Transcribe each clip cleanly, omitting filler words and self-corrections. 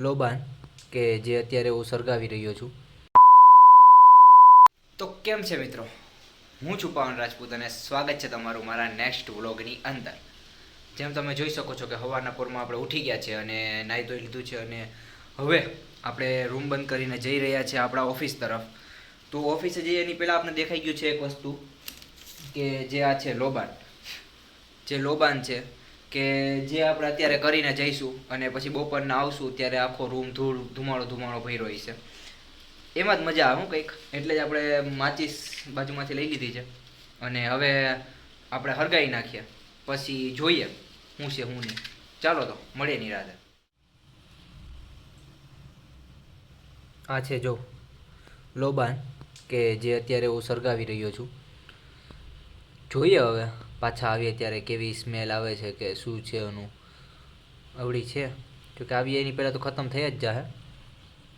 લોબાન કે જે અત્યારે હું સળગાવી રહ્યો છું. તો કેમ છે મિત્રો, હું છું પવન રાજપૂત અને સ્વાગત છે તમારું મારા નેક્સ્ટ વ્લોગની અંદર. જેમ તમે જોઈ શકો છો કે સવારના પોરમાં આપણે ઉઠી ગયા છે અને નાહી ધોઈ લીધું છે અને હવે આપણે રૂમ બંધ કરીને જઈ રહ્યા છીએ આપણા ઓફિસ તરફ. તો ઓફિસે જઈએ એની પહેલાં આપણે દેખાઈ ગયું છે એક વસ્તુ કે જે આ છે લોબાન છે કે જે આપણે અત્યારે કરીને જઈશું અને પછી બપોરના આવશું ત્યારે આખો રૂમ ધુમાડો ભર્યો હોય છે. એમાં જ મજા આવે કંઈક, એટલે જ આપણે માચીસ બાજુમાંથી લઈ લીધી છે અને હવે આપણે હરગાઈ નાખીએ, પછી જોઈએ શું છે શું નહીં. ચાલો તો મળીએ નિરાતે. આ છે જો લોબાન કે જે અત્યારે હું સળગાવી રહ્યો છું. જોઈએ હવે પાછા આવીએ ત્યારે કેવી સ્મેલ આવે છે કે શું છે એનું. અવળી છે જોકે આવીએ એની પહેલાં તો ખતમ થઈ જ જાહે.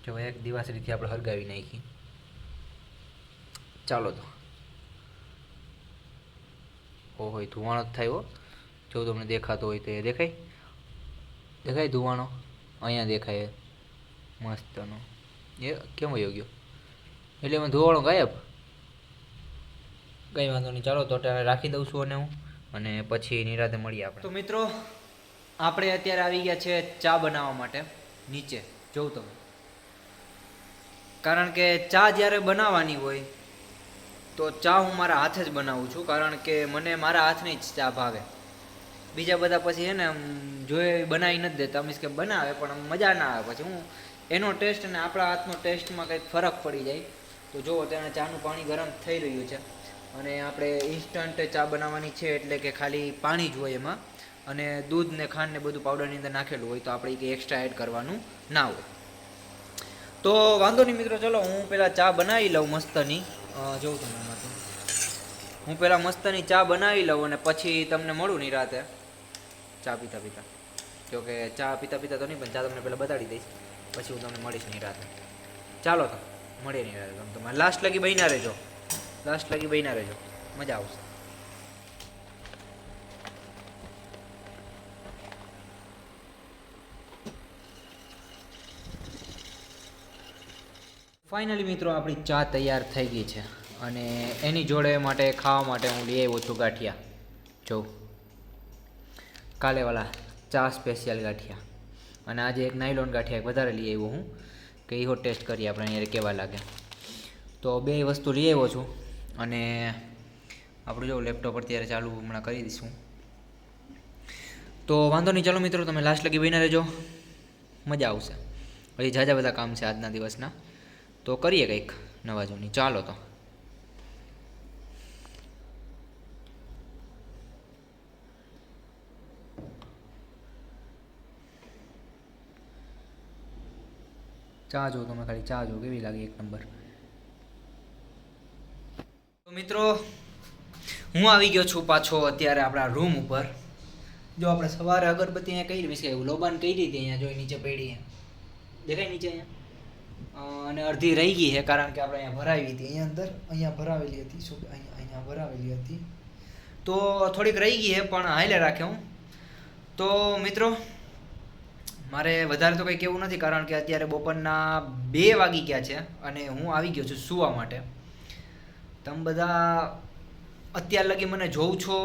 જો એક દિવાસળીથી આપણે હળગાવી નાખી. ચાલો તો. ઓહો ધુવાણો જ થાય હો. જો તમને દેખાતો હોય તો એ દેખાય ધુવાણો અહીંયા દેખાય મસ્તનો. એ કેમ વયો ગયો? એટલે એમાં ધુવાણો ગાયબ. કંઈ વાંધો નહીં, ચાલો તો અત્યારે રાખી દઉં છું અને હું અને પછી નિરાતે મળીએ આપણે. તો મિત્રો આપણે અત્યારે આવી ગયા છે ચા બનાવવા માટે નીચે. જોઉં તમે, કારણ કે ચા જ્યારે બનાવવાની હોય તો ચા હું મારા હાથે જ બનાવું છું, કારણ કે મને મારા હાથની જ ચા ભાવે. બીજા બધા પછી છે ને જોઈએ બનાવી નથી દેતા, મીન્સ કે બનાવે પણ મજા ના આવે. પછી હું એનો ટેસ્ટ અને આપણા હાથનો ટેસ્ટમાં કંઈક ફરક પડી જાય. તો જુઓ ત્યાં ચાનું પાણી ગરમ થઈ રહ્યું છે અને આપણે ઇન્સ્ટન્ટ ચા બનાવવાની છે, એટલે કે ખાલી પાણી જ હોય એમાં અને દૂધ ને ખાંડ ને બધું પાવડરની અંદર નાખેલું હોય, તો આપણે કંઈ એક્સ્ટ્રા એડ કરવાનું ના હોય. તો વાંધો નહીં મિત્રો, ચલો હું પહેલાં ચા બનાવી લઉં મસ્તની. જોઉં તમે એમાંથી હું પહેલાં મસ્તની ચા બનાવી લઉં અને પછી તમને મળું નિરાતે ચા પીતા પીતા. જોકે ચા પીતા પીતા તો નહીં, પણ ચા તમને પહેલાં બતાડી દઈશ, પછી હું તમને મળીશ નિરાતે. ચાલો તો મળીએ નિરાતે. તમે તમારે લાસ્ટ લગી બન્યા રહેજો, મજા આવશે. ફાઇનલી મિત્રો આપણી ચા તૈયાર થઈ ગઈ છે અને એની જોડે માટે ખાવા માટે હું લઈ આવ્યો છું ગાંઠિયા. જો કાલેવાલા ચા સ્પેશિયલ ગાંઠિયા, અને આજે એક નાયલોન ગાંઠિયા એક વધારે લઈ આવ્યો હું કે એવો ટેસ્ટ કરીએ આપણે અહીંયા કેવા લાગે. તો બે વસ્તુ લઈ આવ્યો છું અને આપણું જો લેપટોપ અત્યારે ચાલુ હમણાં કરી દઈશું. તો વાંધો નહીં, ચાલો મિત્રો તમે લાસ્ટ લગી બન્યા રહેજો, મજા આવશે. હજી ઝાઝા બધા કામ છે આજના દિવસના, તો કરીએ કંઈક નવા જૂની. ચાલો તો. ચા જો તમે ખાલી ચા જો કેવી લાગે, એક નંબર. તો મિત્રો હું આવી ગયો છું પાછો અત્યારે આપણા રૂમ ઉપર. જો આપણે સવારે અગરબત્તી અહીંયા કરી મીન્સ કે લોબાન કરી હતી અહીંયા, જો નીચે પડી દેખાય નીચે અહીંયા, અને અડધી રહી ગઈ છે કારણ કે આપણે અહીંયા ભરાવી હતી, અહીંયા ભરાવેલી હતી, શું અહીંયા ભરાવેલી હતી, તો થોડીક રહી ગઈ છે પણ હાલે રાખે હું. તો મિત્રો મારે વધારે તો કંઈ કહેવું નથી, કારણ કે અત્યારે બપોરના 2 વાગી ગયા છે અને હું આવી ગયો છું સૂવા માટે. તમે બધા અત્યાર લગી મને જોઉં છો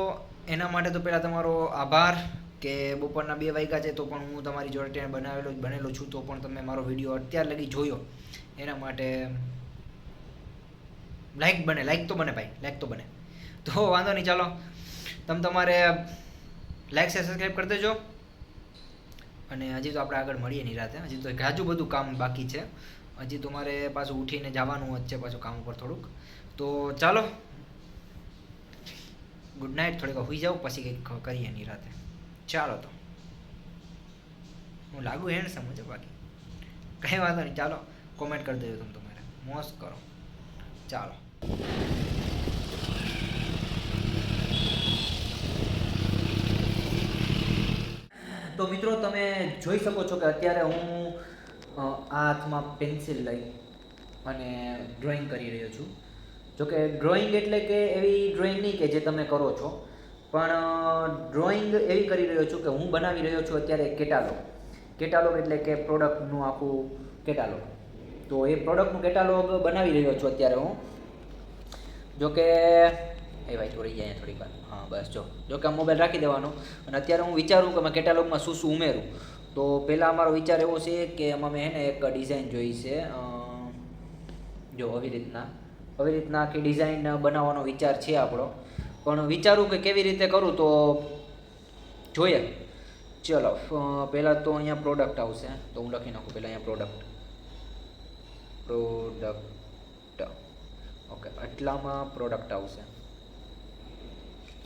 એના માટે તો પહેલાં તમારો આભાર કે બપોરના 2 વાગ્યા છે તો પણ હું તમારી જોડે ત્યાં બનેલો છું, તો પણ તમે મારો વિડીયો અત્યાર લગી જોયો એના માટે લાઈક તો બને ભાઈ, લાઈક તો બને. તો વાંધો નહીં, ચાલો તમે તમારે લાઈક છે સબસ્ક્રાઈબ કરી દેજો. અને હજી તો આપણે આગળ મળીએ નિરાતે. હજી તો ઘાજુ બધું કામ બાકી છે, હજી તો મારે પાછું ઉઠીને જવાનું જ છે પાછું કામ ઉપર થોડુંક. તો ચાલો ગુડ નાઇટ, થોડીક હોઈ જાઉં પછી કંઈક કરીએ નિરાતે. ચાલો તો. હું લાગુ હેન્ડસમ છે, બાકી કંઈ વાંધો નહીં. ચાલો કોમેન્ટ કરી દેજો તમે તમારે, મોજ કરો. ચાલો. તો મિત્રો તમે જોઈ શકો છો કે અત્યારે હું આ હાથમાં પેન્સિલ લઈ અને ડ્રોઈંગ કરી રહ્યો છું. જોકે ડ્રોઈંગ એટલે કે એવી ડ્રોઈંગ નહીં કે જે તમે કરો છો, પણ ડ્રોઈંગ એવી કરી રહ્યો છું કે હું બનાવી રહ્યો છું અત્યારે કેટાલોગ. કેટાલોગ એટલે કે પ્રોડક્ટનું આખું કેટાલોગ. તો એ પ્રોડક્ટનું કેટાલોગ બનાવી રહ્યો છું અત્યારે હું. જો કે એ ભાઈ થોડી જાય થોડીક વાર, હા બસ જો કે આ મોબાઈલ રાખી દેવાનો. અને અત્યારે હું વિચારું કે મેં કેટાલોગમાં શું શું ઉમેરું. તો પહેલાં અમારો વિચાર એવો છે કે એમાં મેં એક ડિઝાઇન જોઈ છે. જો આવી રીતના આખી ડિઝાઇન બનાવવાનો વિચાર છે આપણો. પણ વિચારું કે કેવી રીતે કરું તો જોઈએ. ચલો પહેલાં તો અહીંયા પ્રોડક્ટ આવશે, તો હું લખી નાખું પહેલાં અહીંયા પ્રોડક્ટ ઓકે, આટલામાં પ્રોડક્ટ આવશે.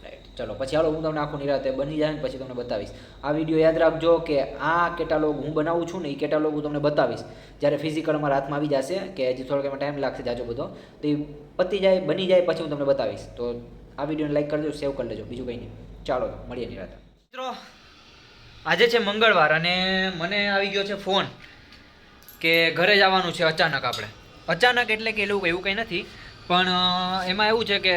રાઈટ, ચલો પછી હાલો હું તમને આખું નિરાતે બની જાય ને પછી તમને બતાવીશ. આ વિડીયો યાદ રાખજો કે આ કેટાલોગ હું બનાવું છું ને એ કેટાલોગ હું તમને બતાવીશ જ્યારે ફિઝિકલ અમારા હાથમાં આવી જશે, કે હજી થોડોક એમાં ટાઈમ લાગશે જાજો બધો. તો એ પતી જાય બની જાય પછી હું તમને બતાવીશ. તો આ વિડીયોને લાઈક કરજો, સેવ કરી લેજો, બીજું કંઈ નહીં. ચાલો મળીએ નિરાતે. મિત્રો આજે છે મંગળવાર અને મને આવી ગયો છે ફોન કે ઘરે જવાનું છે અચાનક. આપણે અચાનક એટલે કે એવું કંઈ નથી, પણ એમાં એવું છે કે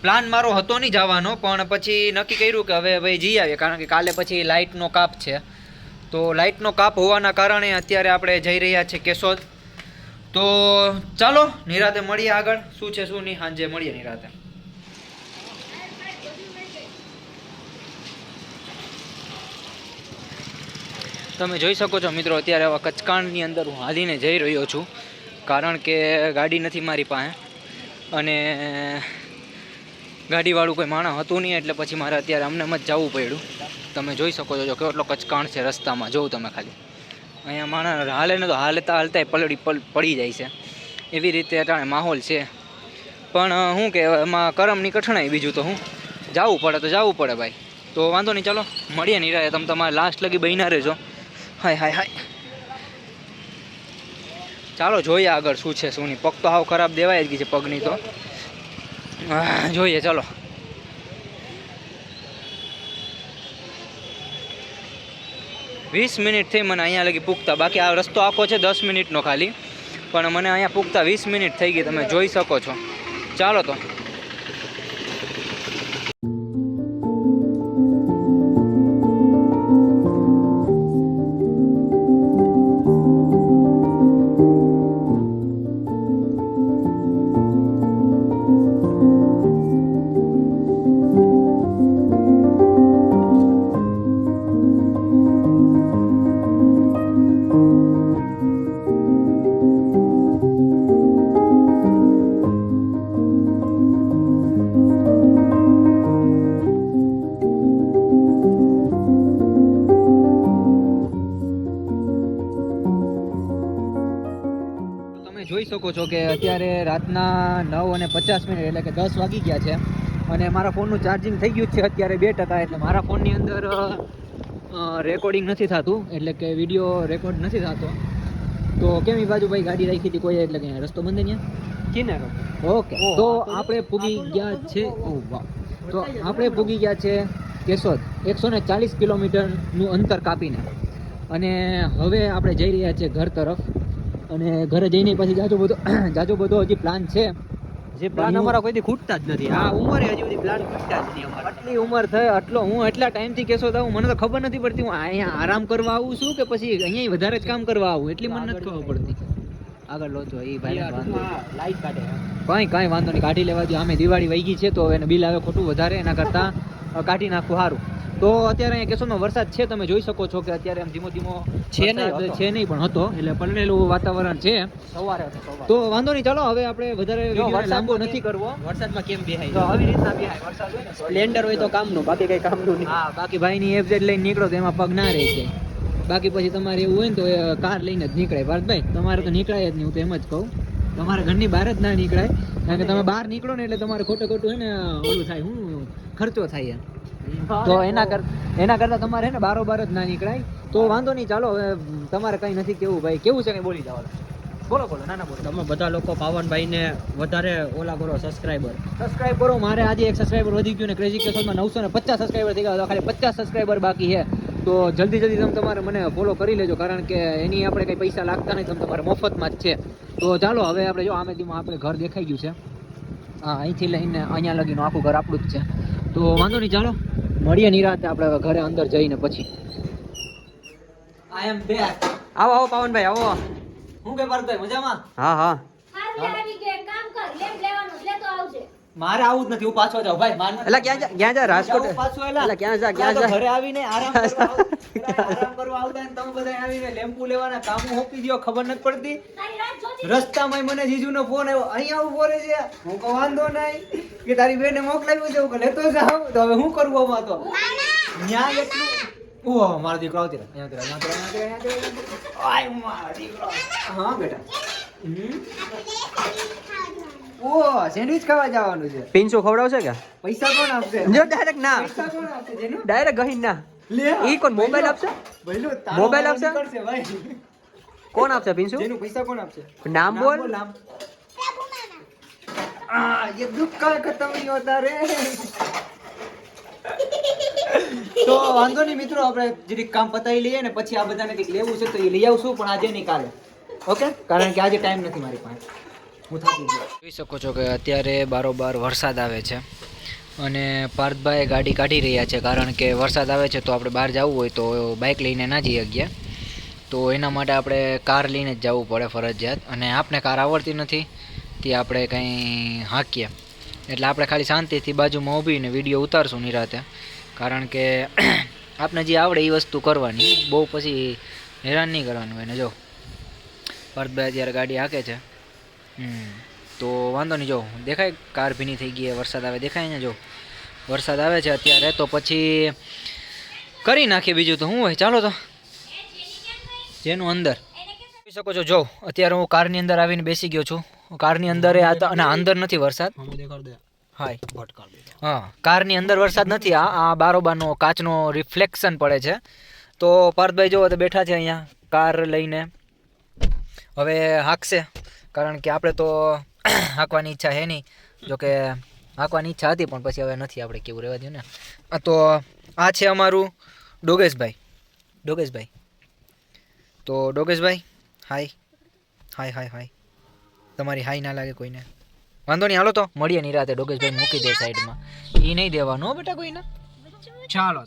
પ્લાન મારો હતો નહીં જવાનો, પણ પછી નક્કી કર્યું કે હવે ભાઈ જઈ આવીએ, કારણ કે કાલે પછી લાઇટનો કાપ છે. તો લાઇટનો કાપ હોવાના કારણે અત્યારે આપણે જઈ રહ્યા છીએ કેશોદ. તો ચાલો નિરાતે મળીએ, આગળ શું છે શું નહીં સાંજે મળીએ નિરાતે. તમે જોઈ શકો છો મિત્રો, અત્યારે આવા કચકાણની અંદર હું હાલીને જઈ રહ્યો છું, કારણ કે ગાડી નથી મારી પાસે અને ગાડીવાળું કોઈ માણસ હતું નહીં, એટલે પછી મારે અત્યારે અમને જ જવું પડ્યું. તમે જોઈ શકો છો કેટલો કચકાણ છે રસ્તામાં. જોઉં તમે ખાલી અહીંયા માણસ હાલે ને તો હાલતા પડી જાય છે, એવી રીતે અટાણે માહોલ છે. પણ શું કે એમાં કરમની કઠણાઈ, બીજું તો હું જવું પડે ભાઈ. તો વાંધો નહીં, ચાલો મળીએ નિરાતે. તમે તમારે લાસ્ટ લગી બહીના રહેજો. હાય ચાલો જોઈએ આગળ શું છે શું નહીં. પગ તો હાવ ખરાબ દેવાય જ ગઈ છે પગની, તો જોઈએ ચલો. વીસ મિનિટ થઈ મને અહીંયા લગી પૂગતા, બાકી આ રસ્તો આખો છે 10 મિનિટનો ખાલી, પણ મને અહીંયા પૂગતા 20 મિનિટ થઈ ગઈ, તમે જોઈ શકો છો. ચાલો તો જોઈ શકો છો કે અત્યારે રાતના 9:50 એટલે કે 10 વાગી ગયા છે અને મારા ફોનનું ચાર્જિંગ થઈ ગયું છે અત્યારે 2%. એટલે મારા ફોનની અંદર રેકોર્ડિંગ નથી થતું, એટલે કે વિડીયો રેકોર્ડ નથી થતો. તો કેમ એ બાજુ ભાઈ ગાડી રાખી હતી કોઈ, એટલે કે રસ્તો બંધ અહીંયા કિનારો. ઓકે, તો આપણે પૂગી ગયા છે. ઓ વાહ, તો આપણે પૂગી ગયા છે કેશોદ 140 કિલોમીટરનું અંતર કાપીને. અને હવે આપણે જઈ રહ્યા છીએ ઘર તરફ. અને ઘરે જઈને પછી જાજો બધો હજી પ્લાન છે, જે પ્લાન અમારા કોઈથી ખૂટતા જ નથી. આ ઉંમરે હજી બધી પ્લાન ખૂટતા જ નહીં અમારા. આટલી ઉંમર થઈ, હું એટલા ટાઈમથી કેશોદ આવું, મને તો ખબર નથી પડતી હું અહીંયા આરામ કરવા આવું છું કે પછી અહીંયા વધારે જ કામ કરવા આવું, એટલી મને નથી ખબર પડતી. આગળ લો છો એ ભાઈ લાઈટ કાઢે, કાંઈ વાંધો નહીં, કાઢી લેવા દો. આમે દિવાળી વહી ગઈ છે તો એને બિલ આવે ખોટું વધારે, એના કરતાં કાઢી નાખવું સારું. તો અત્યારે અહીંયા કેશોદમાં વરસાદ છે, તમે જોઈ શકો છો કે અત્યારે ધીમો છે નહીં પણ હતો, એટલે પલળેલું વાતાવરણ છે સવારે. તો વાંધો નહીં, ચાલો હવે આપણે વધારે લાંબો નથી કરવો. વરસાદમાં કેમ બેહાય તો આવી રીતના બેહાય. વરસાદ હોય ને સ્પ્લેન્ડર હોય તો કામનું, બાકી કઈ કામનું નહીં. હા, બાકી ભાઈની એફઝેડ લઈને નીકળો તો એમાં પગ ના રહે છે. બાકી પછી તમારે એવું હોય ને તો કાર લઈને જ નીકળાય. ભારતભાઈ તમારે તો નીકળાય જ નહીં, હું તો એમ જ કહું, તમારે ઘરની બહાર જ ના નીકળાય, કારણ કે તમે બહાર નીકળો ને એટલે તમારે ખોટું હે ને ઓલું થાય, ખર્ચો થાય. તો એના કરતા તમારે હે ને બારોબાર જ ના નીકળાય. તો વાંધો નહીં, ચાલો હવે તમારે કંઈ નથી કેવું ભાઈ, કેવું છે કંઈ બોલી જાવ. બોલો નાના બોલો. તમે બધા લોકો પાવનભાઈને વધારે ઓલા કરો, સબસ્ક્રાઈબ કરો. મારે આજે એક સબસ્ક્રાઈબર વધી ગયું ને ક્રેઝી કેશોદમાં 950 સબસ્ક્રાઈબર થઈ ગયા, ખાલી 50 સબસ્ક્રાઈબર બાકી છે. તો જલ્દી તમે તમારે મને ફોલો કરી લેજો, કારણ કે એની આપણે કંઈ પૈસા લાગતા નહીં, તમે તમારે મફતમાં જ છે. તો ચાલો હવે આપણે જો આમેથીમાં આપણે ઘર દેખાઈ ગયું છે. હા, અહીંથી લઈને અહીંયા લગીનું આખું ઘર આપણું જ છે. તો વાંધો નહીં, ચાલો મળીએ નિરાતે આપણે ઘરે અંદર જઈને પછી. આઈ એમ બેક. આવો આવો પાવનભાઈ આવો. હું કે પાર્થભાઈ મજામાં? હા હા મારે આવું જ નથી, હું પાછો જાઉં ભાઈ. મારે એટલે ક્યાં જા રાજકોટ? જાઉં પાછો એલા. એટલે ક્યાં જા આ તો ઘરે આવીને આરામ કરવા આવતા ને તમે બધા આવીને લેમ્પુ લેવાના કામો હોપી દ્યો, ખબર નથી પડતી. રસ્તામાં મને જીજુનો ફોન આવ્યો, અહીંયા ઉભો રહે છે. હું કહું વાંધો નહીં કે તારી બેને મોકલાવ્યું છે, હું કહું લેતો જાવ. તો હવે શું કરવું આમાં તો? ન્યા એટલું ઓહ મારો દીકરો આવતી રહે. અહીંયા આય મારો દીકરો. હા બેટા. ઓહ સેન્ડવિચ ખાવા જવાનું છે. પિન્સો ખવડાવશે કે? પૈસા કોણ આપશે? જો ડાયરેક્ટ ના, પૈસા કોણ આપશે જેનું? ડાયરેક્ટ ગહી ના. લે ઈ કોણ મોબાઈલ આપશે? ભઈલો મોબાઈલ આપશે? નીકળશે ભાઈ. કોણ આપશે પિન્સુ? જેનું પૈસા કોણ આપશે? નામ બોલ. નામ. ये दुख का खत्म नहीं होता रे. તો વાંધો નહીં મિત્રો, આપણે જરીક કામ પતાવી લઈએ ને પછી આ બધાને કંઈક લેવું છે તો એ લઈ આવશું, પણ આજે નહીં કાલે. ઓકે, કારણ કે આજે ટાઈમ નથી મારી પાસે. હું થાકી ગયો. જોઈ શકો છો કે અત્યારે બારોબાર વરસાદ આવે છે અને પાર્થભાઈ ગાડી કાઢી રહ્યા છે, કારણ કે વરસાદ આવે છે તો આપણે બહાર જવું હોય તો બાઇક લઈને ના જઈ શકીએ. તો એના માટે આપણે કાર લઈને જ જવું પડે ફરજિયાત, અને આપણે કાર આવડતી નથી તે આપણે કંઈ હાંકીએ એટલે આપણે ખાલી શાંતિથી બાજુમાં ઊભીને વિડીયો ઉતારશું નિરાતે, કારણ કે આપણે જે આવડે એ વસ્તુ કરવાની, બહુ પછી હેરાન નહીં કરવાનું હોય ને. જો પાર્થભાઈ અત્યારે ગાડી હાંકે છે. તો વાંધો નહીં. જો દેખાય કાર ભીની થઈ ગઈ, વરસાદ આવે દેખાય ને? જો વરસાદ આવે છે અત્યારે, તો પછી કરી નાખીએ બીજું તો શું હોય. ચાલો તો જેનું અંદર જોઈ શકો છો. જો અત્યારે હું કારની અંદર આવીને બેસી ગયો છું. કારની અંદર અને અંદર નથી વરસાદ. હા, કારની અંદર વરસાદ નથી. આ બારોબારનો કાચનો રિફ્લેક્શન પડે છે. તો પાર્થભાઈ જોવો તો બેઠા છે અહીંયા કાર લઈને. હવે હાંકશે, કારણ કે આપણે તો હાંકવાની ઈચ્છા છે નહીં. જોકે હાંકવાની ઈચ્છા હતી પણ પછી હવે નથી, આપણે કેવું રહેવા દો ને. તો આ છે અમારું ડોગેશભાઈ. તો ડોગેશભાઈ હાય હાય હાય હાય. તમારી હાય ના લાગે કોઈને? વાંધો નહીં, હાલો તો મળીએ નિરાતે. ડોગેશભાઈ મૂકી દે સાઈડમાં, એ નહીં દેવાનો બેટા કોઈને. ચાલો.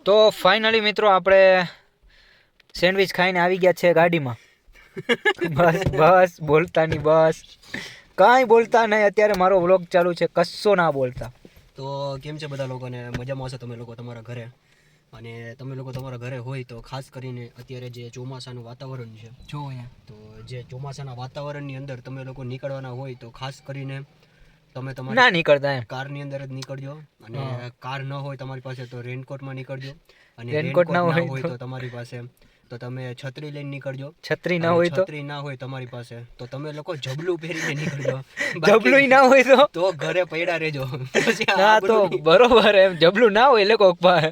તો ફાઇનલી મિત્રો આપણે સેન્ડવિચ ખાઈને આવી ગયા છે ગાડીમાં. બસ બોલતા નહીં, બસ કાંઈ બોલતા નહીં. અત્યારે મારો વ્લોગ ચાલુ છે, કશો ના બોલતા. તો કેમ છે બધા લોકોને? મજામાં હશે તમે લોકો તમારા ઘરે? અને તમે લોકો તમારા ઘરે હોય તો ખાસ કરીને અત્યારે જે ચોમાસાનું વાતાવરણ છે, જો અહીંયા તો જે ચોમાસાના વાતાવરણની અંદર તમે લોકો નીકળવાના હોય તો ખાસ કરીને તમે તમારી ના નીકળતા એમ કારની અંદર જ નીકળજો. અને કાર ન હોય તમારી પાસે તો રેનકોટમાં નીકળજો. અને રેનકોટ ના હોય તો તમારી પાસે તો તમે છત્રી લઈને નીકળજો. છત્રી ના હોય તો? છત્રી ના હોય તમારી પાસે તો તમે લોકો જબલું પહેરીને નીકળજો. જબલું ના હોય તો ઘરે પડ્યા રહેજો. ના તો બરોબર, એમ જબલું ના હોય લોકો પાસે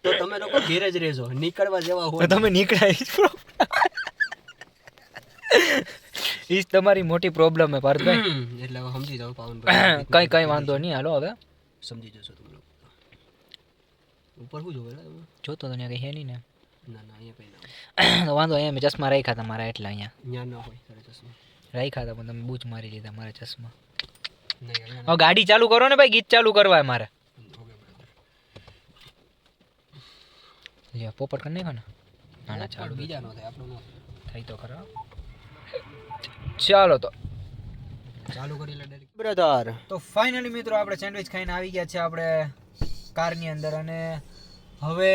તો તમે લોકો ઘેર જ રહેજો. નીકળવા જેવા હોય તમે નીકળાય ઈ જ તમારી મોટી પ્રોબ્લેમ હે પાર્થભાઈ. એટલે હવે સમજી જાવ પાવનભાઈ. કઈ વાંધો નહીં, હાલો હવે સમજી જશો તમે લોકો. ઉપર શું જોવે જોતો તો ત્યાં કઈ હે નહીં ને? ના ના અહીંયા કઈ ના તો વાંધો અહીંયા મેં ચશ્મા રાખ્યા હતા મારા, એટલા અહીંયા ત્યાં ના હોય તારે ચશ્મા રાખ્યા હતા પણ તમે બૂચ મારી લીધા મારા ચશ્મા. નહીં. હવે ગાડી ચાલુ કરો ને ભાઈ, ગીત ચાલુ કરવા મારે. લે પોપટ કરી નાખો ને. ના ના ચાલુ બીજા નો થાય, આપણો નો થઈ તો ખરા. ચાલો તો ચાલુ કરી લે ડાયરેક્ટ બ્રધર. તો ફાઇનલી મિત્રો આપણે સેન્ડવિચ ખાઈને આવી ગયા છે આપણે કારની અંદર, અને હવે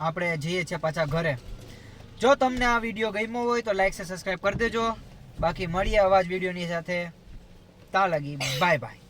આપણે જઈએ છીએ પાછા ઘરે. જો તમને આ વિડીયો ગમ્યો હોય તો લાઈક સે સબસ્ક્રાઈબ કરી દેજો. બાકી મળીએ આવા જ વિડીયોની સાથે. તા લગી બાય બાય.